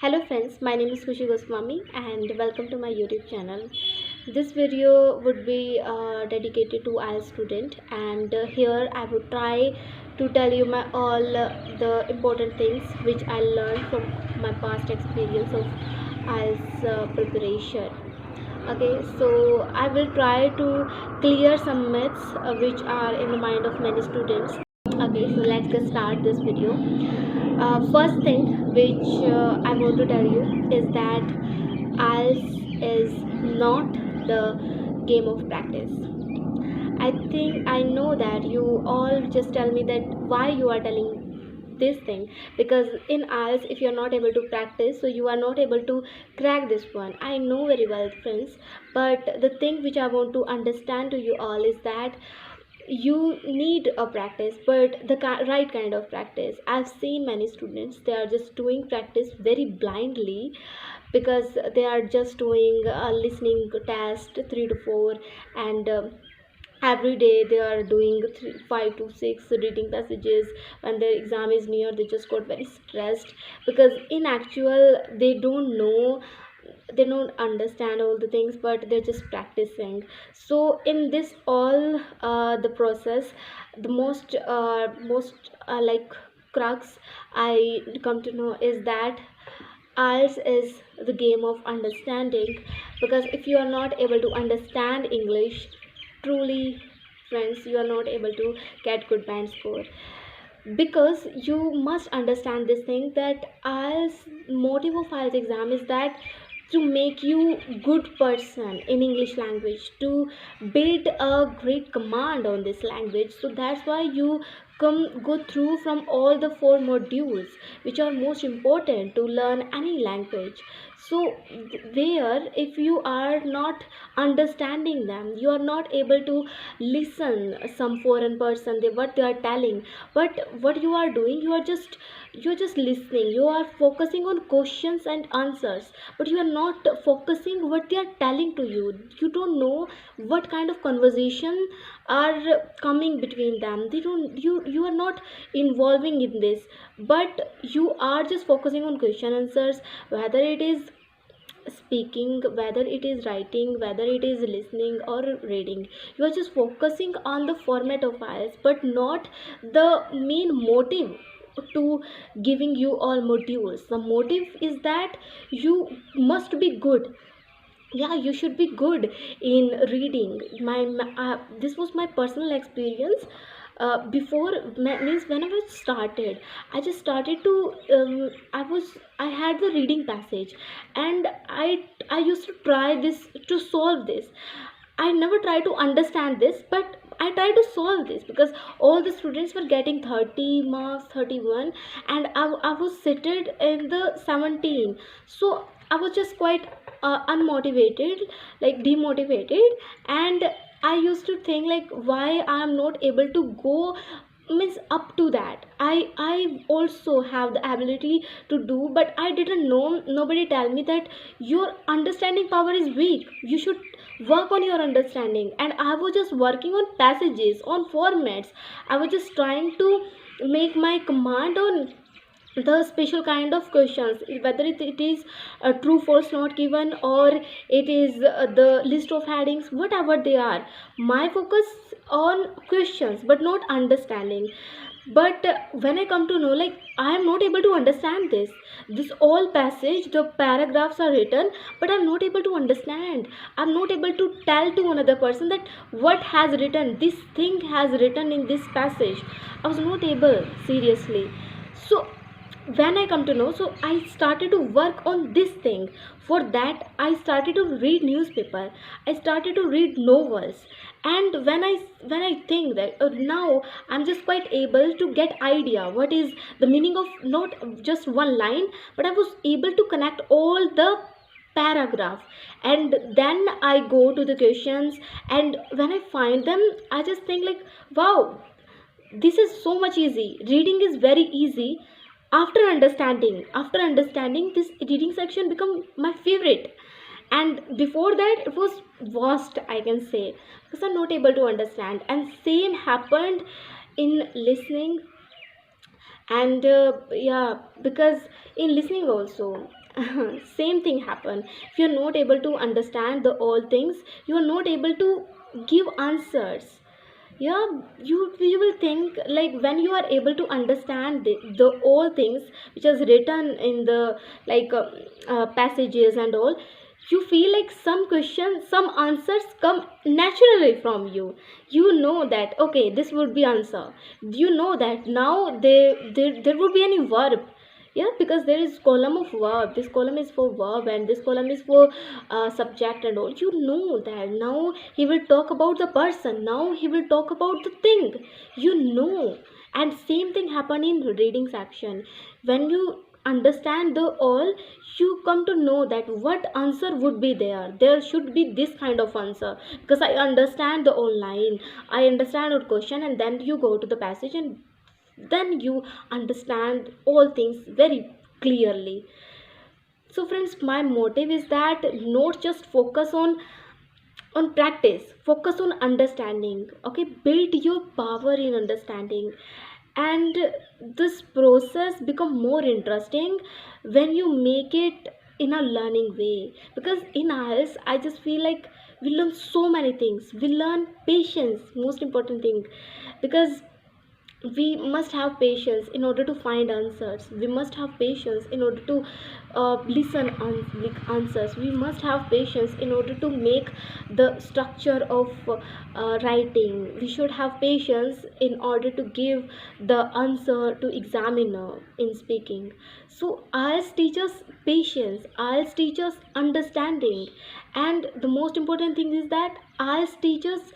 Hello friends, my name is Khushi Goswami and welcome to my YouTube channel. This video would be dedicated to IELTS student, and here I would try to tell you my all the important things which I learned from my past experience of IELTS preparation. Okay, so I will try to clear some myths which are in the mind of many students. Okay, so let's get start this video. First thing which I want to tell you is that IELTS is not the game of practice. I think I know that you all just tell me that why you are telling this thing, because in IELTS if you are not able to practice, so you are not able to crack this one. I know very well, friends, but the thing which I want to understand to you all is that you need a practice, but the right kind of practice. I've seen many students, they are just doing practice very blindly, because they are just doing a listening test 3 to 4, and every day they are doing 5 to 6 reading passages. When their exam is near, they just got very stressed, because in actual they don't understand all the things, but they're just practicing. So in this all the process, the most like crux I come to know is that IELTS is the game of understanding, because if you are not able to understand English truly, friends, you are not able to get good band score. Because you must understand this thing that IELTS motive of IELTS exam is that to make you good person in English language, to build a great command on this language. So that's why you come go through from all the four modules which are most important to learn any language. So where if you are not understanding them, you are not able to listen some foreign person, what they are telling, but what you are doing, you're just listening, you are focusing on questions and answers, but you are not focusing what they are telling to you. You don't know what kind of conversation are coming between them. They don't you are not involving in this, but you are just focusing on question answers, whether it is speaking, whether it is writing, whether it is listening or reading. You are just focusing on the format of files, but not the main motive to giving you all modules. The motive is that you must be good. Yeah, you should be good in reading. This was my personal experience. Means whenever I started, I just started to I had the reading passage, and I used to try this to solve this. I never tried to understand this, but I tried to solve this, because all the students were getting 30 marks, 31, and I was seated in the 17. So I was just quite unmotivated, like demotivated, and I used to think like why I am not able to go means up to that. I also have the ability to do, but I didn't know. Nobody tell me that your understanding power is weak. You should work on your understanding. And I was just working on passages, on formats. I was just trying to make my command on the special kind of questions, whether it is true false not given, or it is the list of headings, whatever they are. My focus on questions but not understanding. But when I come to know, like, I am not able to understand this all passage, the paragraphs are written, but I'm not able to understand. I'm not able to tell to another person that what has written, this thing has written in this passage. I was not able, seriously. So when I come to know, so I started to work on this thing. For that I started to read newspaper, I started to read novels. And when I think that now I'm just quite able to get idea what is the meaning of not just one line, but I was able to connect all the paragraph. And then I go to the questions, and when I find them, I just think like, wow, this is so much easy. Reading is very easy. After understanding this reading section become my favorite. And before that it was worst, I can say, because I'm not able to understand. And same happened in listening. And yeah, because in listening also, same thing happen. If you're not able to understand the all things, you are not able to give answers. Yeah, you will think like when you are able to understand the all things which is written in the like passages and all, you feel like some questions, some answers come naturally from you. You know that okay, this would be answer. You know that now there would be any verb. Yeah, because there is column of verb, this column is for verb and this column is for subject and all. You know that now he will talk about the person, now he will talk about the thing, you know. And same thing happen in reading section. When you understand the all, you come to know that what answer would be there, there should be this kind of answer, because I understand the online, I understand your question, and then you go to the passage and then you understand all things very clearly. So friends, my motive is that not just focus on practice, focus on understanding. Okay, build your power in understanding, and this process become more interesting when you make it in a learning way. Because in IELTS I just feel like we learn so many things. We learn patience, most important thing, because we must have patience in order to find answers. We must have patience in order to listen on answers. We must have patience in order to make the structure of writing. We should have patience in order to give the answer to examiner in speaking. So IELTS teaches patience, IELTS teaches understanding, and the most important thing is that IELTS teaches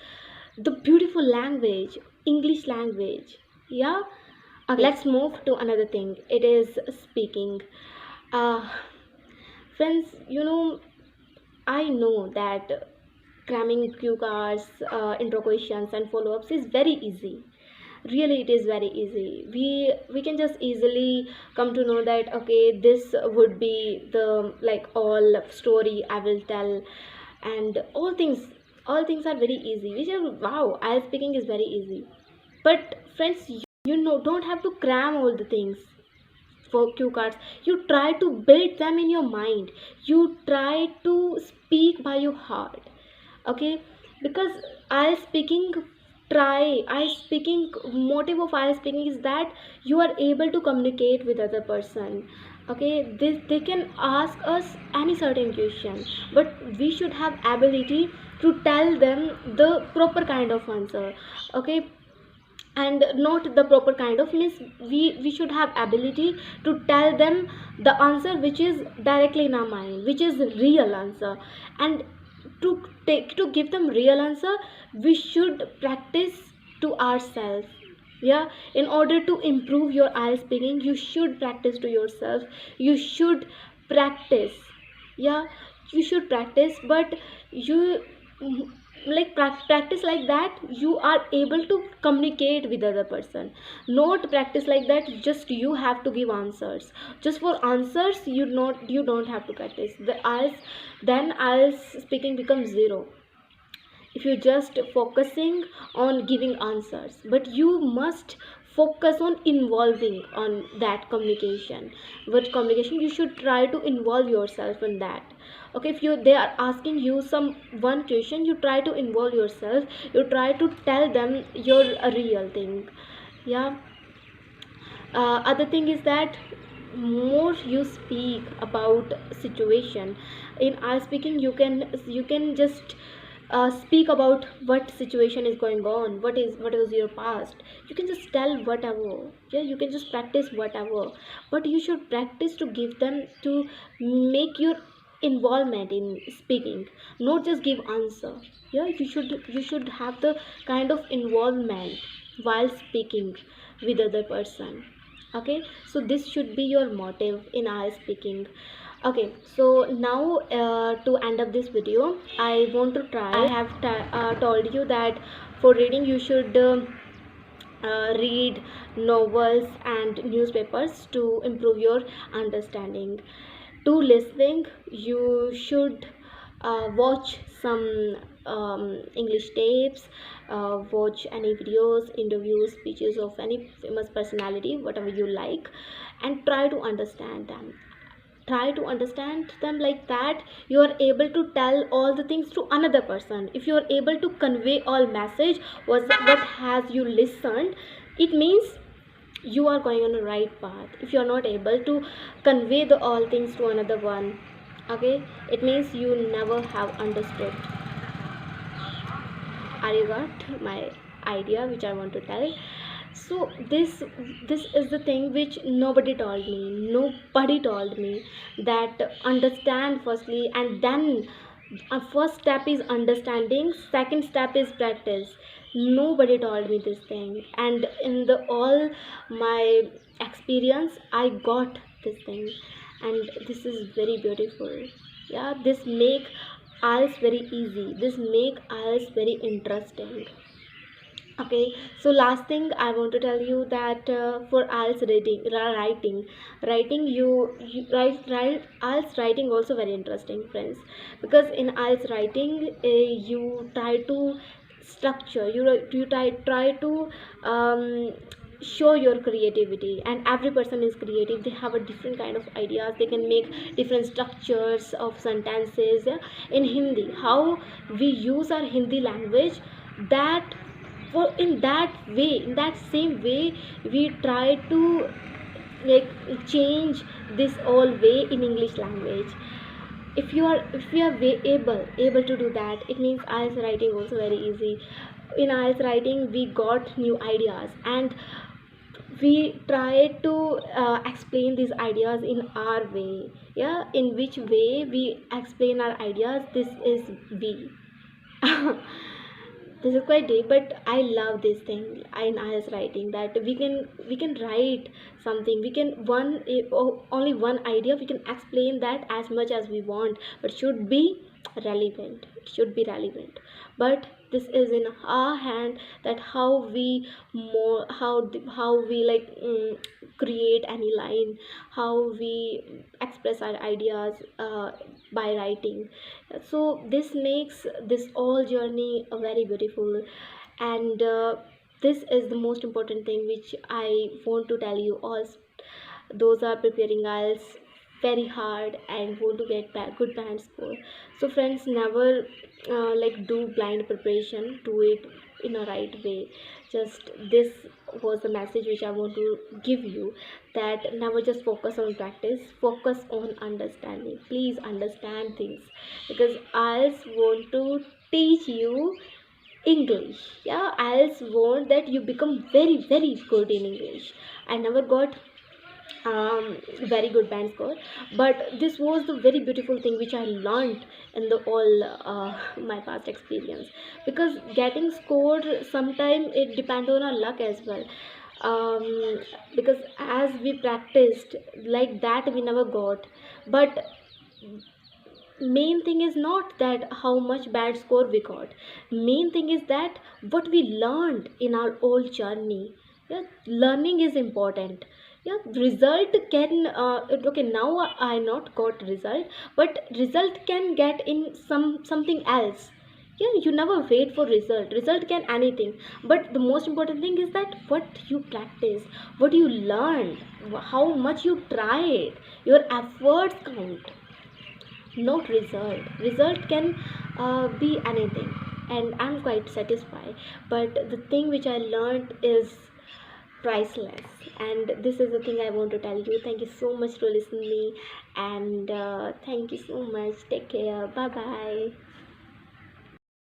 the beautiful language, English language. Yeah. Okay, let's move to another thing. It is speaking. uh Friends, you know, I know that cramming cue cards, intro questions and follow-ups is very easy. Really, it is very easy. We can just easily come to know that okay, this would be the like all story I will tell, and all things are very easy. We say wow, I speaking is very easy. But friends, you know, don't have to cram all the things for cue cards. You try to build them in your mind, you try to speak by your heart. Okay, because I speaking, I speaking motive of I speaking is that you are able to communicate with other person. Okay, they can ask us any certain question, but we should have ability to tell them the proper kind of answer. Okay, and not the proper kind of means, we should have ability to tell them the answer which is directly in our mind, which is real answer. And to to give them real answer, we should practice to ourselves. Yeah, in order to improve your IELTS speaking, you should practice to yourself, you should practice. Yeah, you should practice, but you like practice like that you are able to communicate with other person. Not practice like that just you have to give answers, just for answers you don't have to practice the IELTS. Then IELTS speaking becomes zero if you're just focusing on giving answers. But you must focus on involving on that communication. What communication, you should try to involve yourself in that. Okay, if you they are asking you some one question, you try to involve yourself, you try to tell them your real thing. Yeah. Other thing is that more you speak about situation in I speaking, you can just speak about what situation is going on, what was your past. You can just tell whatever. Yeah, you can just practice whatever, but you should practice to give them, to make your involvement in speaking, not just give answer. Yeah, you should have the kind of involvement while speaking with other person. Okay, so this should be your motive in our speaking. Okay, so now to end up this video, I want to try, I have told you that for reading you should read novels and newspapers to improve your understanding. To listening, you should watch some English tapes, watch any videos, interviews, speeches of any famous personality, whatever you like, and try to understand them. try to understand them like that you are able to tell all the things to another person. If you are able to convey all message what has you listened, it means you are going on the right path. If you are not able to convey the all things to another one, okay, it means you never have understood. Are you got my idea which I want to tell? So this is the thing which nobody told me, that understand firstly, and then first step is understanding, second step is practice. Nobody told me this thing, and in the all my experience I got this thing, and this is very beautiful. Yeah, this make IELTS very easy, this make IELTS very interesting. Okay, so last thing I want to tell you that for IELTS writing you write IELTS writing also very interesting, friends, because in IELTS writing you try to structure, try to um, show your creativity, and every person is creative, they have a different kind of ideas, they can make different structures of sentences. Yeah? In Hindi, how we use our Hindi language, that for in that way, in that same way, we try to like change this all way in English language. If you are able to do that, it means IELTS writing also very easy. In IELTS writing we got new ideas, and we try to explain these ideas in our way. Yeah, in which way we explain our ideas, this is we. This is quite deep, but I love this thing in IELTS writing, that we can write something, we can only one idea, we can explain that as much as we want, but should be relevant, it should be relevant. But this is in our hand, that how we more how we like create any line, how we express our ideas by writing. So this makes this all journey very beautiful, and this is the most important thing which I want to tell you all those are preparing IELTS very hard and want to get good band score. So friends, never like do blind preparation, do it in a right way. Just this was the message which I want to give you, that never just focus on practice, focus on understanding. Please understand things, because IELTS want to teach you English. Yeah, IELTS want that you become very very good in English. I never got very good band score, but this was the very beautiful thing which I learned in the all my past experience, because getting scored sometime it depends on our luck as well. um, because as we practiced like that we never got, but main thing is not that how much bad score we got, main thing is that what we learned in our whole journey. Yeah, learning is important. Yeah, result can okay, now I not got result, but result can get in something else. Yeah, you never wait for result can anything, but the most important thing is that what you practice, what you learned, how much you tried, your efforts count, not result can be anything, and I'm quite satisfied. But the thing which I learned is priceless, and this is the thing I want to tell you. Thank you so much for listening me, and thank you so much. Take care. Bye bye.